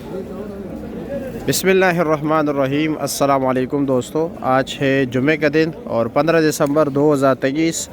बिस्मिल्लाहिर्रहमानिर्रहीम। अस्सलाम वालेकुम दोस्तों, आज है जुमे का दिन और 15 दिसंबर 2023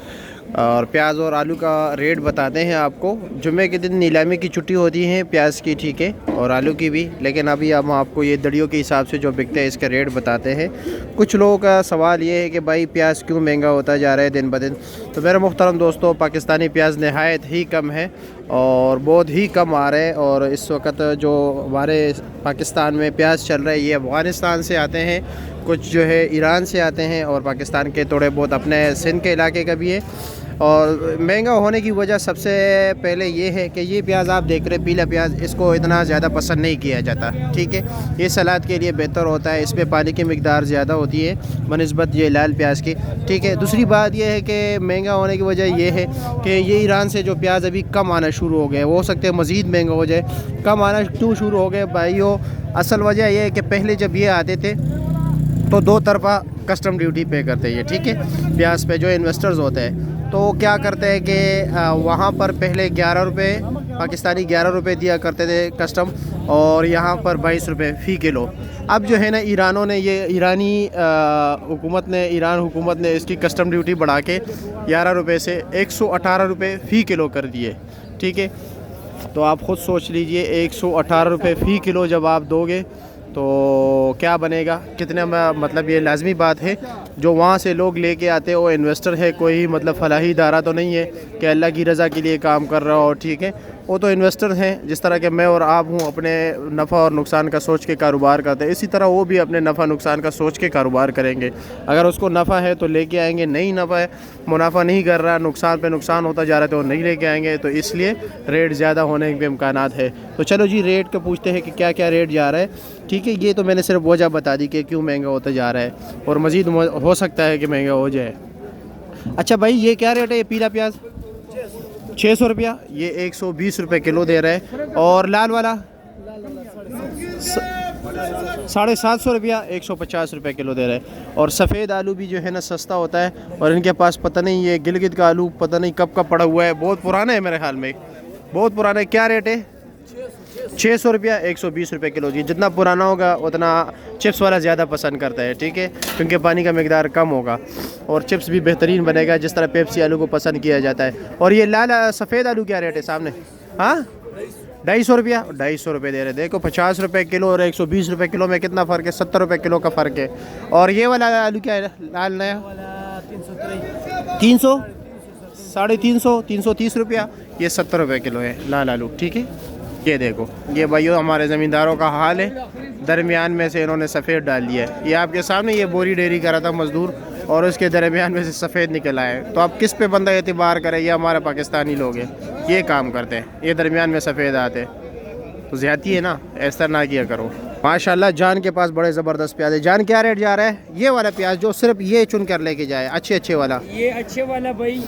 और प्याज और आलू का रेट बताते हैं आपको। जुमे के दिन नीलामी की छुट्टी होती है प्याज की, ठीक है, और आलू की भी, लेकिन अभी हम आपको ये दड़ियों के हिसाब से जो बिकते हैं इसका रेट बताते हैं। कुछ लोगों का सवाल ये है कि भाई प्याज क्यों महंगा होता जा रहा है दिन ब दिन। तो मेरे मुहतरम दोस्तों, पाकिस्तानी प्याज नहायत ही कम है और बहुत ही कम आ रहे हैं। और इस वक्त जो हमारे पाकिस्तान में प्याज चल रहा है ये अफ़गानिस्तान से आते हैं, कुछ जो है ईरान से आते हैं और पाकिस्तान के थोड़े बहुत अपने सिंध के इलाके का भी है। और महंगा होने की वजह सबसे पहले ये है कि ये प्याज आप देख रहे पीला प्याज, इसको इतना ज़्यादा पसंद नहीं किया जाता, ठीक है। ये सलाद के लिए बेहतर होता है, इसमें पानी की मिकदार ज़्यादा होती है बनिस्बत ये लाल प्याज की, ठीक है। दूसरी बात यह है कि महंगा होने की वजह यह है कि ये ईरान से जो प्याज अभी कम आना शुरू हो गए, हो सकते हैं मज़ीद महंगा हो जाए। कम आना क्यों शुरू हो गए भाइयों? असल वजह यह है कि पहले जब ये आते थे तो दो तरफा कस्टम ड्यूटी पे करते हैं, ठीक है, प्याज पे जो इन्वेस्टर्स होते हैं। तो क्या करते हैं कि वहाँ पर पहले 11 रुपये पाकिस्तानी 11 रुपये दिया करते थे कस्टम, और यहाँ पर 22 रुपये फ़ी किलो। अब जो है ना ईरान हुकूमत ने इसकी कस्टम ड्यूटी बढ़ा के 11 रुपये से 118 रुपये फ़ी किलो कर दिए, ठीक है। तो आप ख़ुद सोच लीजिए 118 रुपये फ़ी किलो जब आप दोगे तो क्या बनेगा, कितने मतलब ये लाजमी बात है जो वहाँ से लोग लेके आते हैं वो इन्वेस्टर है, कोई मतलब फलाही इदारा तो नहीं है कि अल्लाह की रज़ा के लिए काम कर रहा हो, ठीक है। वो तो इन्वेस्टर हैं, जिस तरह के मैं और आप हूँ अपने नफ़ा और नुकसान का सोच के कारोबार करते हैं, इसी तरह वो भी अपने नफ़ा नुकसान का सोच के कारोबार करेंगे। अगर उसको नफ़ा है तो लेके आएंगे, नहीं नफ़ा है, मुनाफा नहीं कर रहा, नुकसान पे नुकसान होता जा रहा है तो नहीं लेके आएंगे। तो इसलिए रेट ज़्यादा होने के इम्कानात है। तो चलो जी रेट का पूछते हैं कि क्या क्या रेट जा रहा है, ठीक है। ये तो मैंने सिर्फ वजह बता दी कि क्यों महंगा होता जा रहा है और मज़ीद हो सकता है कि महंगा हो जाए। अच्छा भाई, ये क्या रेट है? ये पीला प्याज 600 रुपया, ये 120 रुपये किलो दे रहे हैं। और लाल वाला 750 रुपया, 150 रुपये किलो दे रहे हैं। और सफ़ेद आलू भी जो है ना सस्ता होता है, और इनके पास पता नहीं ये गिलगित का आलू पता नहीं कब का पड़ा हुआ है, बहुत पुराना है मेरे ख्याल में, बहुत पुराना है। क्या रेट है? 600 रुपया, 120 रुपये किलो जी। जितना पुराना होगा उतना चिप्स वाला ज़्यादा पसंद करता है, ठीक है, क्योंकि पानी का मिकदार कम होगा और चिप्स भी बेहतरीन बनेगा जिस तरह पेप्सी आलू को पसंद किया जाता है। और ये लाल सफ़ेद आलू क्या रेट है सामने? हाँ, 250 रुपया, 250 रुपये दे रहे। देखो 50 रुपये किलो और 120 रुपये किलो में कितना फ़र्क है, 70 रुपये किलो का फ़र्क है। और ये वाला आलू क्या है लाल नया? 300, 350, 330 रुपया, ये 70 रुपये किलो है लाल आलू, ठीक है। ये देखो, ये भाइयों हमारे ज़मींदारों का हाल है, दरमियान में से इन्होंने सफ़ेद डाल दिया है। ये आपके सामने ये बोरी डेरी कर रहा था मज़दूर और उसके दरमियान में से सफ़ेद निकल आए। तो आप किस पे बंदा एतबार करें? ये हमारे पाकिस्तानी लोग हैं, ये काम करते हैं, ये दरमियान में सफ़ेद आते हैं, तो ज़्यादती है ना, ऐसा ना किया करो। माशाल्लाह जान के पास बड़े ज़बरदस्त प्याज है। जान क्या रेट जा रहा है? ये वाला प्याज जो सिर्फ ये चुन कर लेके जाए, अच्छे वाला, ये अच्छे वाला भाई,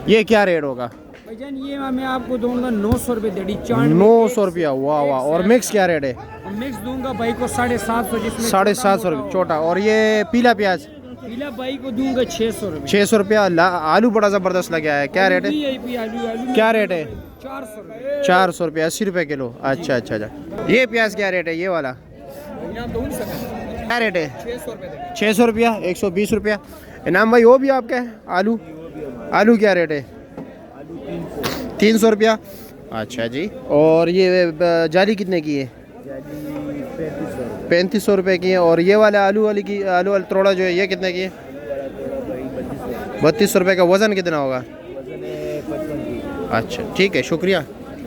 ये क्या रेट होगा? भाईजान ये मैं आपको दूंगा 900 रुपये देड़ी, 900 रुपया, वाह वाह। और मिक्स क्या रेट है? मिक्स दूंगा भाई को 750, जिसमें 750 रुपये छोटा। और ये पीला प्याज? पीला भाई को दूंगा 600 रुपये। 600 रुपया। आलू बड़ा ज़बरदस्त लगा है, क्या रेट है? क्या रेट है? 400 रुपये, 80 रुपये किलो। अच्छा। ये प्याज क्या रेट है? ये वाला क्या रेट है? 600 रुपया, 120 रुपया। इनाम भाई वो भी आपका है आलू क्या रेट है? 300 रुपया। अच्छा जी। और ये जाली कितने की है? 3500 रुपये की है। और ये वाले आलू वाला तोड़ा जो है ये कितने की है? 3200 रुपये का। वज़न कितना होगा? अच्छा ठीक है, शुक्रिया।